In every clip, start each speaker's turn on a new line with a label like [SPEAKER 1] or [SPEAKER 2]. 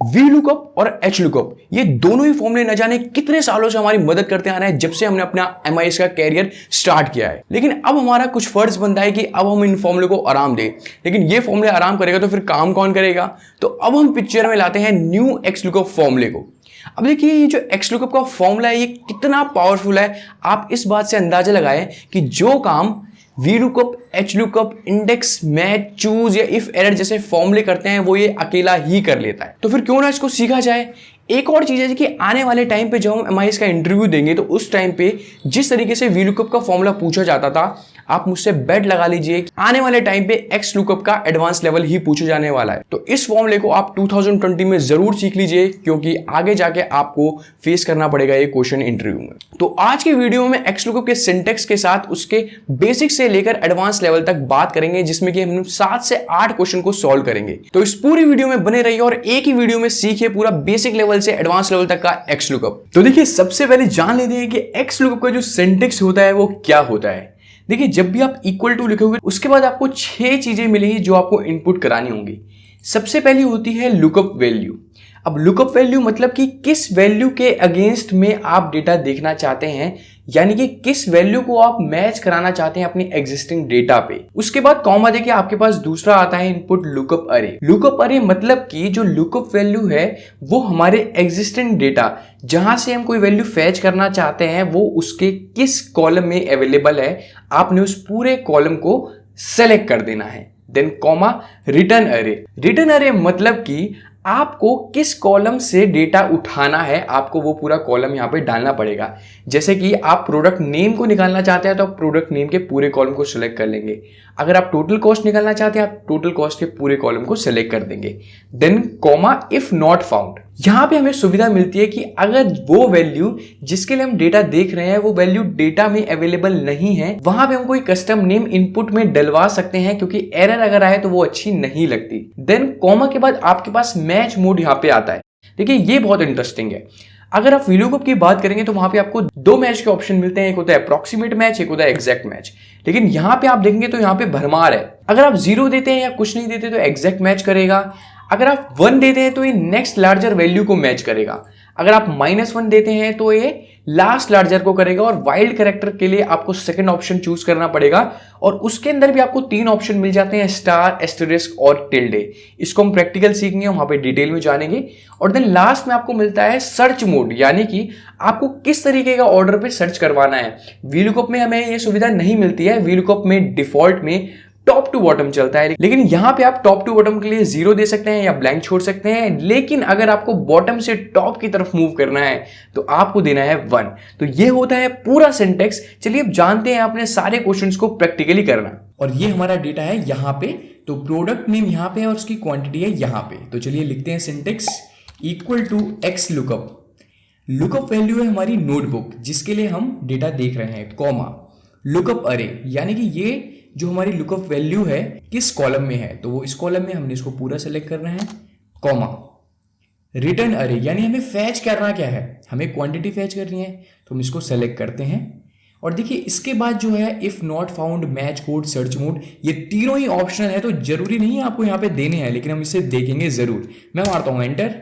[SPEAKER 1] V lookup और H lookup ये दोनों ही फॉर्मूले न जाने कितने सालों से हमारी मदद करते आ रहे हैं जब से हमने अपना MIS का कैरियर स्टार्ट किया है। लेकिन अब हमारा कुछ फर्ज बनता है कि अब हम इन फॉर्मूले को आराम दें। लेकिन ये फॉर्मूले आराम करेगा तो फिर काम कौन करेगा? तो अब हम पिक्चर में लाते हैं न्यू एक्स लुकअप फॉर्मूले को। अब देखिए ये जो एक्स लुकअप का फॉर्मूला है ये कितना पावरफुल है, आप इस बात से अंदाजा लगाएं कि जो काम V lookup, H lookup, index, match, choose या इफ एरर जैसे फॉर्मूले करते हैं वो ये अकेला ही कर लेता है। तो फिर क्यों ना इसको सीखा जाए। एक और चीज है कि आने वाले टाइम पे जब हम MIS का इंटरव्यू देंगे तो उस टाइम पे जिस तरीके से वी लुकअप का फॉर्मूला पूछा जाता था, आप मुझसे बेट लगा लीजिए कि आने वाले टाइम पे एक्स लुकअप का एडवांस लेवल ही पूछा जाने वाला है। तो इस फॉर्मूले को आप 2020 में जरूर सीख लीजिए क्योंकि आगे जाके आपको फेस करना पड़ेगा ये क्वेश्चन इंटरव्यू में। तो आज की वीडियो में एक्स लुकअप के सिंटेक्स के साथ उसके बेसिक से लेकर एडवांस लेवल तक बात करेंगे, जिसमें कि हम 7 से 8 क्वेश्चन को सॉल्व करेंगे। तो इस पूरी वीडियो में बने रहिए और एक ही वीडियो में सीखिए पूरा बेसिक लेवल से एडवांस लेवल तक का एक्स लुकअप। तो देखिए सबसे पहले जान लेते हैं कि एक्स लुकअप का जो सिंटेक्स होता है वो क्या होता है। देखिए जब भी आप इक्वल टू लिखोगे उसके बाद आपको 6 चीजें मिलेंगी जो आपको इनपुट करानी होंगी। सबसे पहली होती है लुकअप वैल्यू। अब लुकअप वैल्यू मतलब कि किस वैल्यू के अगेंस्ट में आप डेटा देखना चाहते हैं, यानी कि किस वैल्यू को आप मैच कराना चाहते हैं अपनी एग्जिस्टिंग डेटा पे। उसके बाद कॉमा देके आपके पास दूसरा आता है इनपुट लुकअप अरे। लुकअप अरे मतलब कि जो लुकअप वैल्यू है वो हमारे एग्जिस्टिंग डेटा जहां से हम कोई वैल्यू फैच करना चाहते हैं वो उसके किस कॉलम में अवेलेबल है, आपने उस पूरे कॉलम को सेलेक्ट कर देना है। देन कॉमा रिटर्न अरे। रिटर्न अरे मतलब कि आपको किस कॉलम से डेटा उठाना है, आपको वो पूरा कॉलम यहाँ पे डालना पड़ेगा। जैसे कि आप प्रोडक्ट नेम को निकालना चाहते हैं तो आप प्रोडक्ट नेम के पूरे कॉलम को सिलेक्ट कर लेंगे। अगर आप टोटल कॉस्ट निकालना चाहते हैं आप टोटल कॉस्ट के पूरे कॉलम को सिलेक्ट कर देंगे। Then comma if not found. यहां पे हमें सुविधा मिलती है कि अगर वो वैल्यू जिसके लिए हम डेटा देख रहे हैं वो वैल्यू डेटा में अवेलेबल नहीं है, वहां पे हम कोई कस्टम नेम इनपुट में डलवा सकते हैं क्योंकि एरर अगर आए तो वो अच्छी नहीं लगती। देन कॉमा के बाद आपके पास मैच मोड यहां पे आता है। देखिए ये बहुत इंटरेस्टिंग है। अगर आप VLOOKUP की बात करेंगे तो वहां पे आपको 2 मैच के ऑप्शन मिलते हैं, एक होता है अप्रॉक्सीमेट मैच, एक होता है एग्जैक्ट मैच। लेकिन यहां पे आप देखेंगे तो यहां पे भरमार है। अगर आप 0 देते हैं या कुछ नहीं देते तो एग्जैक्ट मैच करेगा। अगर आप 1 देते हैं तो ये नेक्स्ट लार्जर वैल्यू को मैच करेगा। अगर आप -1 देते हैं तो ये लास्ट लार्जर को करेगा। और वाइल्ड कैरेक्टर के लिए आपको सेकंड ऑप्शन चूज करना पड़ेगा और उसके अंदर भी आपको 3 ऑप्शन मिल जाते हैं, स्टार, एस्टेरिस्क और टिल्डे। इसको हम प्रैक्टिकल सीखेंगे, वहां पे डिटेल में जानेंगे। और देन लास्ट में आपको मिलता है सर्च मोड, यानी कि आपको किस तरीके का ऑर्डर पे सर्च करवाना है। VLOOKUP में हमें ये सुविधा नहीं मिलती है। VLOOKUP में डिफॉल्ट में टॉप टू बॉटम चलता है, लेकिन यहां पे आप टॉप टू बॉटम के लिए 0 दे सकते हैं या ब्लैंक छोड़ सकते हैं। लेकिन अगर आपको बॉटम से टॉप की तरफ मूव करना है तो आपको देना है 1। तो ये होता है पूरा सिंटेक्स। चलिए अब जानते हैं अपने सारे क्वेश्चंस को प्रैक्टिकली करना। और ये हमारा डेटा है यहां पे, तो प्रोडक्ट नेम यहां पे और उसकी क्वांटिटी है यहां पे। तो चलिए लिखते हैं syntax equal to X lookup. Lookup value है हमारी नोटबुक जिसके लिए हम डेटा देख रहे हैं, कॉमा लुकअप अरे, यानी कि ये जो हमारी लुकअप वैल्यू है किस कॉलम में है तो वो इस कॉलम में, हमने इसको पूरा सेलेक्ट करना है। कॉमा रिटर्न अरे, यानी हमें फैच करना क्या है, हमें क्वांटिटी फैच करनी है तो हम इसको सेलेक्ट करते हैं। और देखिए इसके बाद जो है if not found, match code, search mode, ये तीनों ही ऑप्शनल है तो जरूरी नहीं है आपको यहाँ पे देने हैं, लेकिन हम इसे देखेंगे जरूर। मैं मारता हूँ एंटर।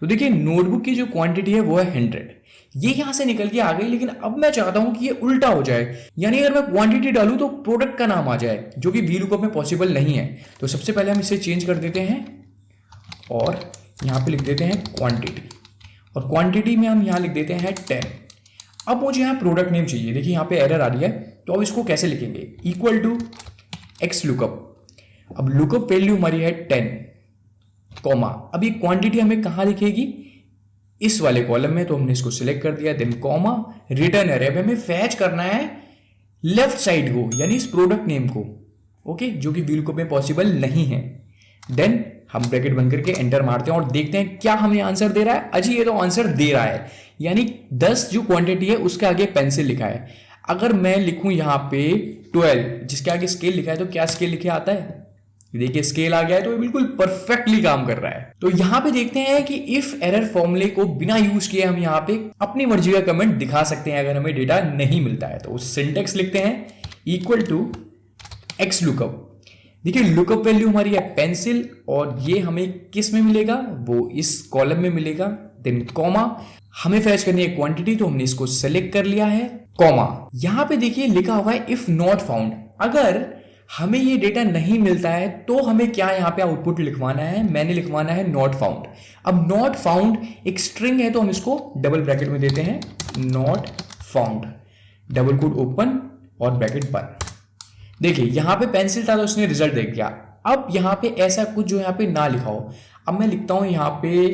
[SPEAKER 1] तो देखिए नोटबुक की जो क्वांटिटी है वो है 100, ये यहां से निकल के आ गई। लेकिन अब मैं चाहता हूं कि ये उल्टा हो जाए, यानी अगर मैं क्वांटिटी डालूं तो प्रोडक्ट का नाम आ जाए, जो कि VLOOKUP में पॉसिबल नहीं है। तो सबसे पहले हम इसे चेंज कर देते हैं और यहां पे लिख देते हैं क्वांटिटी, और क्वांटिटी में हम यहां लिख देते हैं 10। अब मुझे यहां प्रोडक्ट नेम चाहिए। देखिए यहां पे एरर आ रही है, तो अब इसको कैसे लिखेंगे, इक्वल टू एक्स लुकअप। अब लुकअप वैल्यू हमारी है 10, कॉमा अब ये क्वांटिटी हमें कहां लिखेगी, इस वाले कॉलम में, तो हमने इसको सिलेक्ट कर दिया। देन कॉमा रिटर्न अरे। अब हमें फैच करना है लेफ्ट साइड को, यानी इस प्रोडक्ट नेम को, ओके, जो कि VLOOKUP में पॉसिबल नहीं है। देन हम ब्रैकेट बंद करके एंटर मारते हैं और देखते हैं क्या हमें आंसर दे रहा है। अजी ये तो आंसर दे रहा है, यानी 10 जो क्वांटिटी है उसके आगे पेंसिल लिखा है। अगर मैं लिखूं यहां पे 12 जिसके आगे स्केल लिखा है तो क्या स्केल लिखे आता है, देखिए स्केल आ गया है, तो ये बिल्कुल परफेक्टली काम कर रहा है। तो यहां पे देखते हैं कि इफ एरर फॉर्मूले को बिना यूज किए हम यहां पे अपनी मर्जी का कमेंट दिखा सकते हैं अगर हमें डेटा नहीं मिलता है। तो सिंटेक्स लिखते हैं इक्वल टू एक्स लुकअप।
[SPEAKER 2] देखिए लुकअप वैल्यू हमारी है पेंसिल, और ये हमें किस में मिलेगा, वो इस कॉलम में मिलेगा। देन कॉमा, हमें फैच करनी है क्वांटिटी, तो हमने इसको सेलेक्ट कर लिया है। कॉमा, यहां पे देखिए लिखा हुआ है इफ नॉट फाउंड, अगर हमें ये डेटा नहीं मिलता है तो हमें क्या यहाँ पे आउटपुट लिखवाना है, मैंने लिखवाना है नॉट फाउंड। अब नॉट फाउंड एक स्ट्रिंग है, तो हम इसको डबल ब्रैकेट में देते हैं, not found, double quote open और ब्रैकेट बंद। देखिए यहां पे पेंसिल था तो उसने रिजल्ट दे दिया। अब यहां पे ऐसा कुछ जो यहां पे ना लिखा हो, अब मैं लिखता हूं यहां पे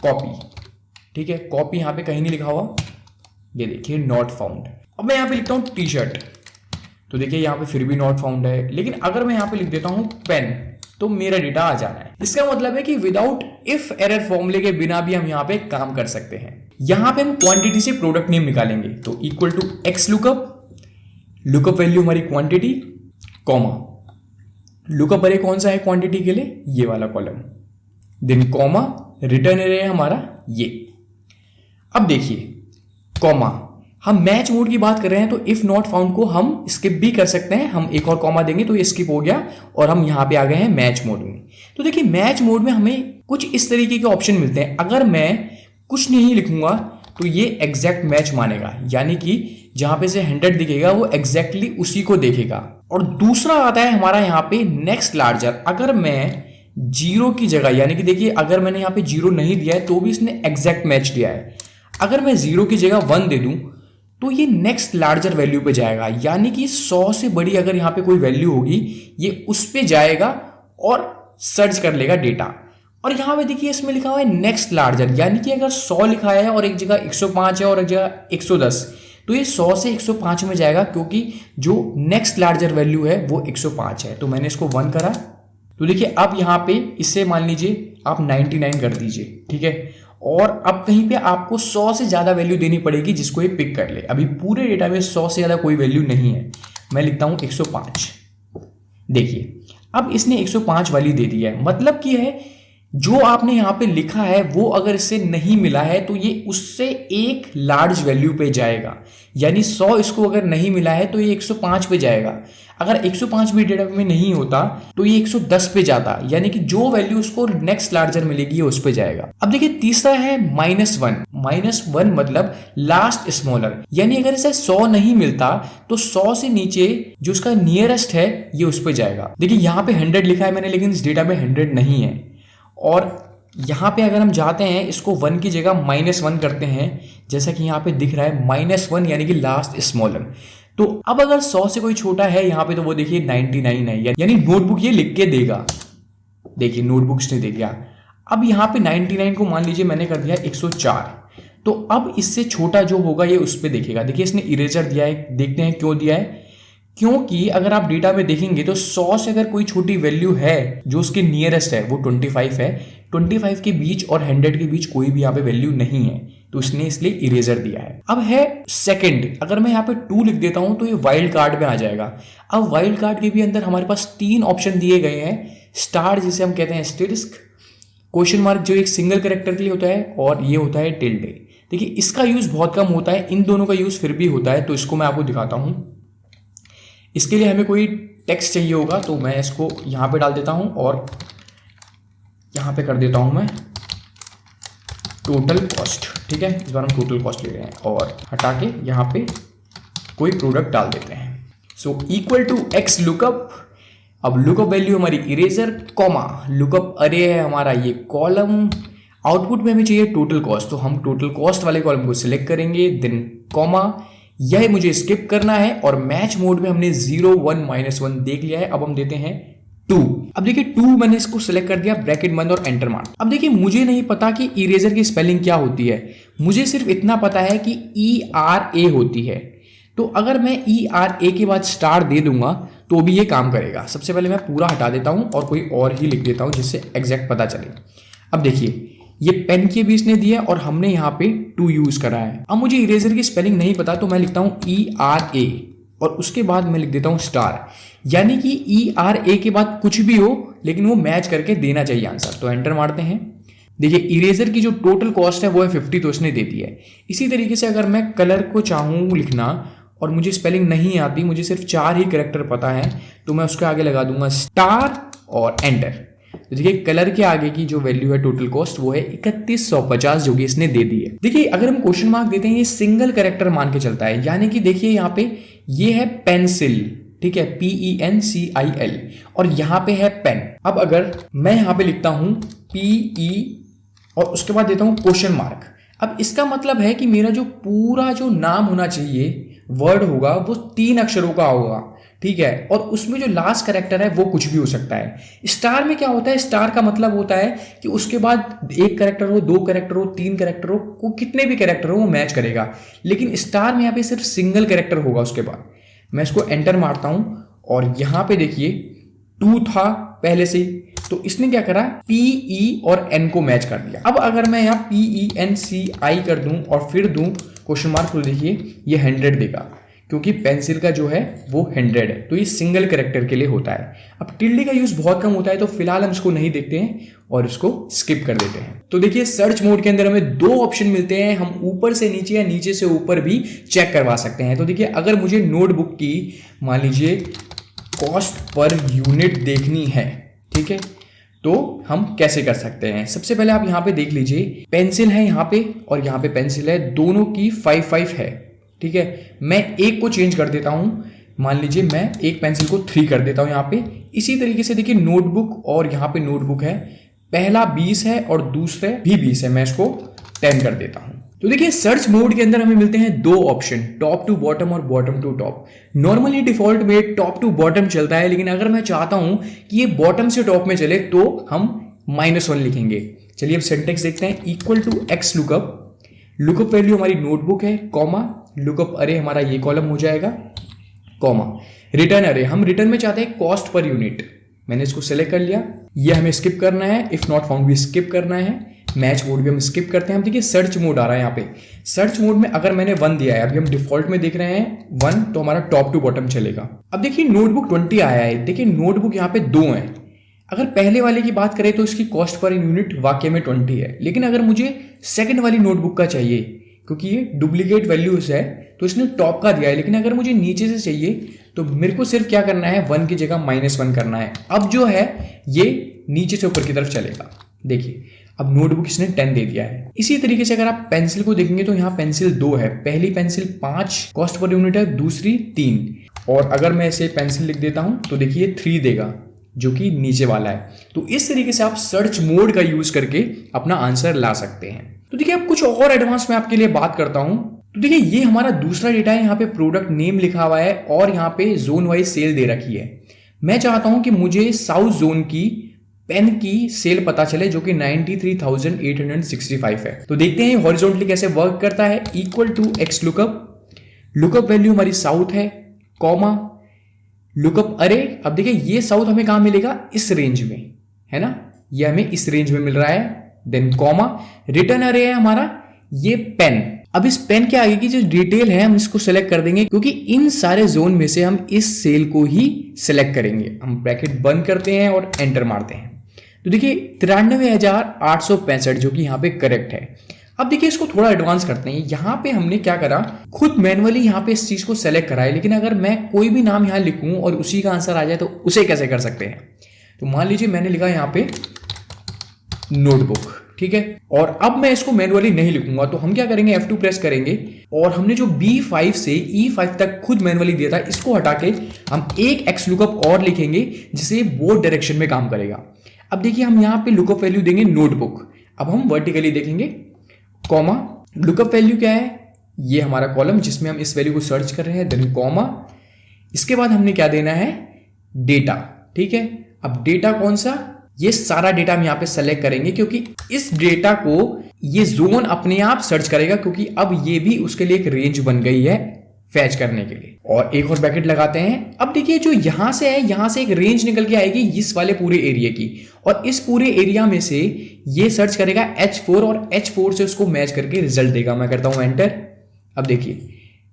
[SPEAKER 2] कॉपी, ठीक है, कॉपी यहां पे कहीं नहीं लिखा हुआ, ये देखिए नॉट फाउंड। अब मैं यहां पे लिखता हूं टी शर्ट, तो देखिए यहां पे फिर भी नॉट फाउंड है। लेकिन अगर मैं यहां पे लिख देता हूं पेन, तो मेरा डेटा आ जाना है। इसका मतलब है कि विदाउट इफ एरर फॉर्मूले के बिना भी हम यहां पे काम कर सकते हैं। यहां पे हम क्वांटिटी से प्रोडक्ट नेम निकालेंगे, तो equal to X lookup, lookup value हमारी क्वांटिटी, कॉमा, लुकअप अरे कौन सा है क्वांटिटी के लिए, ये वाला कॉलम, देन कॉमा, रिटर्न अरे है हमारा ये। अब देखिए कॉमा, हम मैच मोड की बात कर रहे हैं, तो इफ नॉट फाउंड को हम स्किप भी कर सकते हैं, हम एक और कॉमा देंगे तो ये स्किप हो गया और हम यहां पे आ गए हैं मैच मोड में। तो देखिए मैच मोड में हमें कुछ इस तरीके के ऑप्शन मिलते हैं। अगर मैं कुछ नहीं लिखूंगा तो ये एग्जैक्ट मैच मानेगा, यानी कि जहां पे से 100 दिखेगा वो एग्जैक्टली उसी को देखेगा। और दूसरा आता है हमारा यहाँ पे नेक्स्ट लार्जर, अगर मैं जीरो की जगह, यानी कि देखिए अगर मैंने यहाँ पे जीरो नहीं दिया है तो भी इसने एग्जैक्ट मैच दिया है, अगर मैं जीरो की जगह 1 दे दूं तो ये नेक्स्ट लार्जर वैल्यू पे जाएगा, यानी कि 100 से बड़ी अगर यहाँ पे कोई वैल्यू होगी ये उस पे जाएगा और सर्च कर लेगा डेटा। और यहाँ पे देखिए इसमें लिखा हुआ है नेक्स्ट लार्जर, यानी कि अगर 100 लिखा है और एक जगह 105 है और एक जगह 110, तो ये 100 से 105 में जाएगा, क्योंकि जो नेक्स्ट लार्जर वैल्यू है वो 105 है। तो मैंने इसको 1 करा, तो देखिए अब यहाँ पे इससे मान लीजिए आप 99 कर दीजिए, ठीक है। और अब कहीं पे आपको 100 से ज़्यादा वैल्यू देनी पड़ेगी जिसको ये पिक कर ले। अभी पूरे डेटा में 100 से ज़्यादा कोई वैल्यू नहीं है, मैं लिखता हूँ 105। देखिए अब इसने 105 वाली दे दी है, मतलब कि है जो आपने यहाँ पे लिखा है वो अगर इससे नहीं मिला है तो ये उससे एक लार्ज वैल्यू पे जाएगा, यानी 100 इसको अगर नहीं मिला है तो ये 105 पे जाएगा। अगर 105 भी डेटा में नहीं होता तो ये 110 पे जाता, यानी कि जो वैल्यू उसको नेक्स्ट लार्जर मिलेगी उस पे जाएगा। अब देखिए तीसरा है -1, -1 मतलब लास्ट स्मॉलर, यानी अगर इसे 100 नहीं मिलता तो 100 से नीचे जो उसका नियरेस्ट है ये उस पे जाएगा। देखिए यहाँ पे 100 लिखा है मैंने, लेकिन इस डेटा में 100 नहीं है। और यहाँ पे अगर हम जाते हैं इसको 1 की जगह -1 करते हैं, जैसा कि यहाँ पे दिख रहा है -1 यानी कि लास्ट स्मॉलर। तो अब अगर 100 से कोई छोटा है यहाँ पे तो वो देखिए 99 है, यानी नोटबुक ये लिख के देगा। देखिए नोटबुक इसने दे दिया। अब यहाँ पे 99 को मान लीजिए मैंने कर दिया 104, तो अब इससे छोटा जो होगा ये उस पर देखेगा। देखिए इसने इरेजर दिया है, देखते हैं क्यों दिया है। क्योंकि अगर आप डेटा में देखेंगे तो 100 से अगर कोई छोटी वैल्यू है जो उसके नियरेस्ट है वो 25 है, 25 के बीच और 100 के बीच कोई भी यहाँ पे वैल्यू नहीं है, तो उसने इसलिए इरेजर दिया है। अब है सेकंड, अगर मैं यहाँ पे 2 लिख देता हूं तो ये वाइल्ड कार्ड में आ जाएगा। अब वाइल्ड कार्ड के भी अंदर हमारे पास 3 ऑप्शन दिए गए हैं, स्टार जिसे हम कहते हैं एस्टेरिस्क, क्वेश्चन मार्क जो एक सिंगल कैरेक्टर के लिए होता है, और ये होता है टिल्डे। देखिए इसका यूज बहुत कम होता है, इन दोनों का यूज फिर भी होता है, तो इसको मैं आपको दिखाता हूं। इसके लिए हमें कोई टेक्स्ट चाहिए होगा, तो मैं इसको यहाँ पे डाल देता हूँ और यहाँ पे कर देता हूँ मैं टोटल कॉस्ट, ठीक है। इस बार हम टोटल कॉस्ट ले रहे हैं और हटा के यहाँ पे कोई प्रोडक्ट डाल देते हैं। So equal to X lookup, अब लुकअप वैल्यू हमारी इरेजर, कॉमा लुकअप अरे है हमारा ये कॉलम, आउटपुट में हमें चाहिए टोटल कॉस्ट, तो हम टोटल कॉस्ट वाले कॉलम को सिलेक्ट करेंगे, देन कॉमा, यह मुझे स्किप करना है। और मैच मोड में हमने 0 1 -1 देख लिया है, अब हम देते हैं 2। अब देखिए 2 मैंने इसको सिलेक्ट कर दिया, ब्रैकेट बंद और एंटर मार। अब देखिए मुझे नहीं पता कि इरेजर की स्पेलिंग क्या होती है, मुझे सिर्फ इतना पता है कि ERA होती है। तो अगर मैं ERA के बाद स्टार दे दूंगा तो भी ये काम करेगा। सबसे पहले मैं पूरा हटा देता हूं और कोई और ही लिख देता हूं जिससे एग्जैक्ट पता चले। अब देखिए ये पेन के भी इसने दिया और हमने यहाँ पे 2 यूज करा है। अब मुझे इरेजर की स्पेलिंग नहीं पता तो मैं लिखता हूँ ERA और उसके बाद मैं लिख देता हूँ स्टार, यानी कि ERA के बाद कुछ भी हो लेकिन वो मैच करके देना चाहिए आंसर। तो एंटर मारते हैं। देखिए इरेजर की जो टोटल कॉस्ट है वो है 50, तो इसने दे दी है। इसी तरीके से अगर मैं कलर को चाहूँ लिखना और मुझे स्पेलिंग नहीं आती, मुझे सिर्फ 4 ही कैरेक्टर पता है, तो मैं उसके आगे लगा दूंगा स्टार और एंटर। तो देखिए कलर के आगे की जो वैल्यू है टोटल कॉस्ट वो है 3150 जो कि इसने दे दी है। देखिए अगर हम क्वेश्चन मार्क देते हैं ये सिंगल कैरेक्टर मान के चलता है, यानी कि देखिए यहाँ पे ये है पेंसिल, ठीक है, PENCIL, और यहाँ पे है पेन। अब अगर मैं यहाँ पे लिखता हूं PE और उसके बाद देता हूं क्वेश्चन मार्क, अब इसका मतलब है कि मेरा जो पूरा जो नाम होना चाहिए वर्ड होगा वो 3 अक्षरों का होगा, ठीक है, और उसमें जो लास्ट कैरेक्टर है वो कुछ भी हो सकता है। स्टार में क्या होता है, स्टार का मतलब होता है कि उसके बाद 1 कैरेक्टर हो, 2 कैरेक्टर हो, 3 कैरेक्टर हो, वो कितने भी कैरेक्टर हो वो मैच करेगा, लेकिन स्टार में यहाँ पे सिर्फ सिंगल कैरेक्टर होगा उसके बाद। मैं इसको एंटर मारता हूं और यहां पे देखिए 2 था पहले से ही, तो इसने क्या करा, PE और N को मैच कर दिया। अब अगर मैं यहाँ PENCI कर दूं और फिर दूं क्वेश्चन मार्क, तो देखिए ये 100 देगा, क्योंकि पेंसिल का जो है वो 100 है, तो ये सिंगल कैरेक्टर के लिए होता है। अब टिल्डे का यूज बहुत कम होता है, तो फिलहाल हम इसको नहीं देखते हैं और इसको स्किप कर देते हैं। तो देखिए सर्च मोड के अंदर हमें 2 ऑप्शन मिलते हैं, हम ऊपर से नीचे या नीचे से ऊपर भी चेक करवा सकते हैं। तो देखिए अगर मुझे नोटबुक की मान लीजिए कॉस्ट पर यूनिट देखनी है, ठीक है, तो हम कैसे कर सकते हैं। सबसे पहले आप यहाँ पे देख लीजिए पेंसिल है यहाँ पे और यहाँ पे पेंसिल है, दोनों की 5 है, ठीक है। मैं एक को चेंज कर देता हूं, मान लीजिए मैं एक पेंसिल को 3 कर देता हूं यहाँ पे। इसी तरीके से देखिए नोटबुक और यहाँ पे नोटबुक है, पहला 20 है और दूसरे भी 20 है, मैं इसको 10 कर देता हूं। तो देखिए सर्च मोड के अंदर हमें मिलते हैं 2 ऑप्शन, टॉप टू बॉटम और bottom to top. Normally default में टॉप टू बॉटम चलता है, लेकिन अगर मैं चाहता हूं कि ये बॉटम से टॉप में चले तो हम -1 लिखेंगे। चलिए अब सिंटेक्स देखते हैं, equal to x lookup, lookup value हमारी नोटबुक है, कॉमा लुकअप अरे हमारा ये कॉलम हो जाएगा, कॉमा रिटर्न अरे, हम रिटर्न में चाहते हैं कॉस्ट पर यूनिट। मैंने इसको सेलेक्ट कर लिया, ये हमें स्किप करना है, इफ नॉट फाउंड भी स्किप करना है, मैच मोड भी हम स्किप करते हैं। हम देखिए सर्च मोड आ रहा है यहाँ पे, सर्च मोड में अगर मैंने 1 दिया है, अभी हम डिफॉल्ट में देख रहे हैं 1, तो हमारा टॉप टू बॉटम चलेगा। अब देखिए नोटबुक 20 आया है, देखिए नोटबुक यहाँ पे 2 है। अगर पहले वाले की बात करें तो इसकी कॉस्ट पर यूनिट वाकई में 20 है, लेकिन अगर मुझे सेकंड वाली नोटबुक का चाहिए, क्योंकि ये डुप्लीकेट वैल्यूज है तो इसने टॉप का दिया है, लेकिन अगर मुझे नीचे से चाहिए तो मेरे को सिर्फ क्या करना है, 1 की जगह -1 करना है। अब जो है ये नीचे से ऊपर की तरफ चलेगा। देखिए अब नोटबुक इसने 10 दे दिया है। इसी तरीके से अगर आप पेंसिल को देखेंगे तो यहाँ पेंसिल 2 है, पहली पेंसिल 5 कॉस्ट पर यूनिट है, दूसरी 3, और अगर मैं इसे पेंसिल लिख देता हूं तो देखिए 3 देगा, जो कि नीचे वाला है। तो इस तरीके से आप सर्च मोड का यूज करके अपना आंसर ला सकते हैं। तो देखिए अब कुछ और एडवांस में आपके लिए बात करता हूं। तो देखिए ये हमारा दूसरा डेटा है, यहाँ पे प्रोडक्ट नेम लिखा हुआ है और यहाँ पे जोन वाइज सेल दे रखी है। मैं चाहता हूं कि मुझे साउथ जोन की पेन की सेल पता चले, जो कि 93,865 है। तो देखते हैं हॉरिजॉन्टली कैसे वर्क करता है। Equal to x lookup, lookup value हमारी साउथ है, कॉमा लुकअप अरे। अब देखिए ये साउथ हमें कहां मिलेगा, इस रेंज में, है ना, ये हमें इस रेंज में मिल रहा है। देन कॉमा रिटर्न अरे है हमारा ये पेन। अब इस पेन के आगे की जो डिटेल है हम इसको सेलेक्ट कर देंगे, क्योंकि इन सारे जोन में से हम इस सेल को ही सिलेक्ट करेंगे। हम ब्रैकेट बंद करते हैं और एंटर मारते हैं। तो देखिए 93,865 जो कि यहाँ पे करेक्ट है। अब देखिए इसको थोड़ा एडवांस करते हैं। यहाँ पे हमने क्या करा, खुद मैनुअली यहाँ पे इस चीज को सेलेक्ट करा है, लेकिन अगर मैं कोई भी नाम यहाँ लिखूं और उसी का आंसर आ जाए तो उसे कैसे कर सकते हैं। तो मान लीजिए मैंने लिखा यहाँ पे नोटबुक, ठीक है, और अब मैं इसको मैनुअली नहीं लिखूंगा, तो हम क्या करेंगे, F2 प्रेस करेंगे और हमने जो B5 से E5 तक खुद मैनुअली दिया था इसको हटा के हम एक x लुकअप और लिखेंगे, जिसे वो डायरेक्शन में काम करेगा। अब देखिए हम यहाँ पे लुकअप वैल्यू देंगे नोटबुक। अब हम वर्टिकली देखेंगे, कॉमा लुकअप वैल्यू क्या है, ये हमारा कॉलम जिसमें हम इस वैल्यू को सर्च कर रहे हैं, देन कॉमा, इसके बाद हमने क्या देना है, डेटा, ठीक है। अब डेटा कौन सा, ये सारा डेटा हम यहाँ पे सेलेक्ट करेंगे, क्योंकि इस डेटा को ये जोन अपने आप सर्च करेगा, क्योंकि अब ये भी उसके लिए एक रेंज बन गई है फैच करने के लिए। और एक और ब्रैकेट लगाते हैं। अब देखिए जो यहां से है, यहां से एक रेंज निकल के आएगी इस वाले पूरे एरिया की, और इस पूरे एरिया में से ये सर्च करेगा H4 और H4 से उसको मैच करके रिजल्ट देगा। मैं करता हूं एंटर। अब देखिए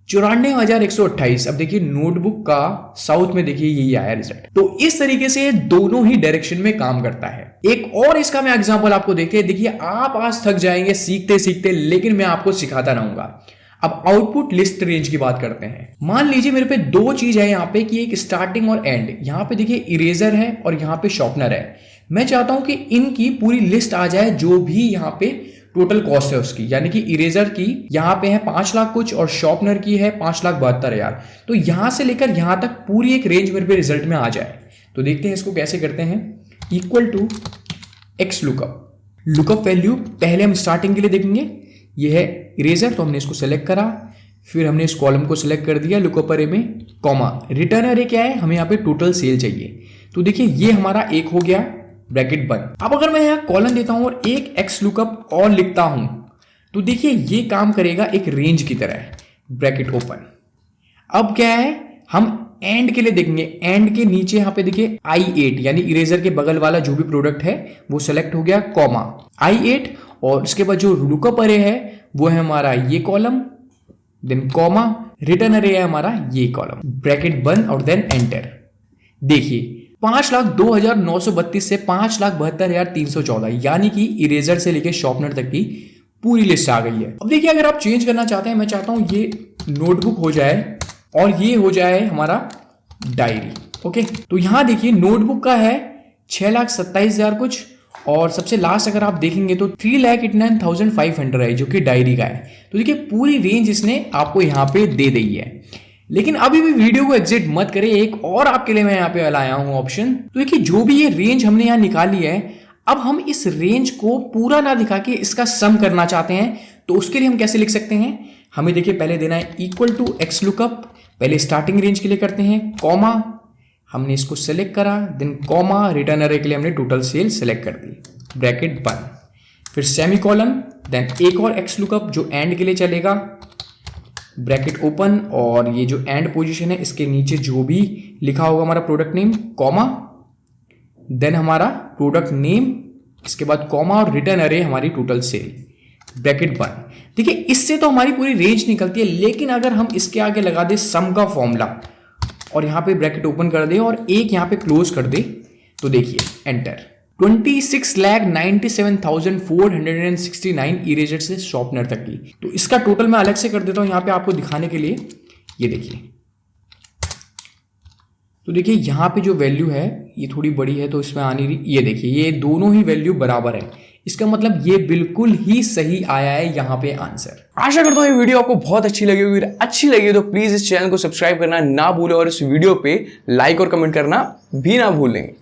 [SPEAKER 2] 94,128। अब देखिए नोटबुक का साउथ में देखिए यही आया रिजल्ट। तो इस तरीके से दोनों ही डायरेक्शन में काम करता है। एक और इसका मैं एग्जांपल आपको देखते हैं। देखिए आप आज थक जाएंगे सीखते सीखते, लेकिन मैं आपको सिखाता रहूंगा। अब आउटपुट लिस्ट रेंज की बात करते हैं। मान लीजिए मेरे पे दो चीज है यहाँ पे कि एक स्टार्टिंग और एंड। यहाँ पे देखिए इरेजर है और यहाँ पे शॉर्पनर है। मैं चाहता हूं कि इनकी पूरी लिस्ट आ जाए जो भी यहाँ पे टोटल कॉस्ट है उसकी, यानी कि इरेजर की यहाँ पे है 5 लाख कुछ और शॉर्पनर की है 5,72,000। तो यहां से लेकर यहां तक पूरी एक रेंज मेरे पे रिजल्ट में आ जाए। तो देखते हैं इसको कैसे करते हैं। Equal to X lookup value पहले हम स्टार्टिंग के लिए देखेंगे। ये है इरेजर, तो हमने इसको सेलेक्ट करा, फिर हमने इस कॉलम को सिलेक्ट कर दिया लुकअप अरे में, कॉमा रिटर्न अरे क्या है, हमें यहाँ पे टोटल सेल चाहिए। तो देखिए ये हमारा एक हो गया, ब्रैकेट बंद। अब अगर मैं यहाँ कॉलम देता हूं और एक एक्स लुकअप और लिखता हूं तो देखिए ये काम करेगा एक रेंज की तरह, ब्रैकेट ओपन। अब क्या है, हम एंड के लिए देखेंगे। एंड के नीचे यहाँ पे देखिए I8 यानी इरेजर के बगल वाला जो भी प्रोडक्ट है वो सेलेक्ट हो गया, कॉमा I8 और उसके बाद जो लुकअप अरे है वो है हमारा ये कॉलम, देन कॉमा रिटर्न अरे है हमारा ये कॉलम, ब्रैकेट बंद और देन एंटर। देखिए 5,02,932 से 5,72,314 यानी कि इरेजर से लेके शॉर्पनर तक की पूरी लिस्ट आ गई है। अब देखिए अगर आप चेंज करना चाहते हैं, मैं चाहता हूं ये नोटबुक हो जाए और ये हो जाए हमारा डायरी। ओके, तो यहां देखिए नोटबुक का है 6,27,000 कुछ और सबसे लास्ट अगर आप देखेंगे तो 3,89,500 है जो कि डायरी का है। तो देखिए पूरी रेंज इसने आपको यहाँ पे दे दी है। लेकिन अभी भी वीडियो को एग्जिट मत करें, एक और आपके लिए मैं यहाँ पे लाया हूं ऑप्शन। तो देखिए जो भी ये रेंज हमने यहाँ निकाली है, अब हम इस रेंज को पूरा ना दिखा के इसका सम करना चाहते हैं, तो उसके लिए हम कैसे लिख सकते हैं। हमें देखिए पहले देना है इक्वल टू एक्स लुकअप, पहले स्टार्टिंग रेंज के लिए करते हैं, कॉमा हमने इसको सेलेक्ट करा, देन कॉमा रिटर्न अरे के लिए हमने टोटल सेल सेलेक्ट कर दी, ब्रैकेट बंद, फिर सेमी कॉलन, देन एक और एक्स लुकअप जो एंड के लिए चलेगा, ब्रैकेट ओपन और ये जो एंड पोजीशन है इसके नीचे जो भी लिखा होगा हमारा प्रोडक्ट नेम, कॉमा देन हमारा प्रोडक्ट नेम, इसके बाद कॉमा और रिटर्न अरे हमारी टोटल सेल, ब्रैकेट बंद। देखिए इससे तो हमारी पूरी रेंज निकलती है, लेकिन अगर हम इसके आगे लगा दे सम का फॉर्मूला और यहां पे ब्रैकेट ओपन कर दे और एक यहां पे क्लोज कर दे, तो देखिए एंटर, 26,97,469 इरेजर से शॉर्पनर तक की। तो इसका टोटल मैं अलग से कर देता हूं यहां पे आपको दिखाने के लिए। ये देखिए, तो देखिए यहां पे जो वैल्यू है ये थोड़ी बड़ी है तो इसमें आनी रही, ये देखिए ये दोनों ही वैल्यू बराबर है। इसका मतलब ये बिल्कुल ही सही आया है यहाँ पे आंसर।
[SPEAKER 1] आशा करता हूँ ये वीडियो आपको बहुत अच्छी लगी होगी। अच्छी लगी तो प्लीज इस चैनल को सब्सक्राइब करना ना भूलें और इस वीडियो पे लाइक और कमेंट करना भी ना भूलें।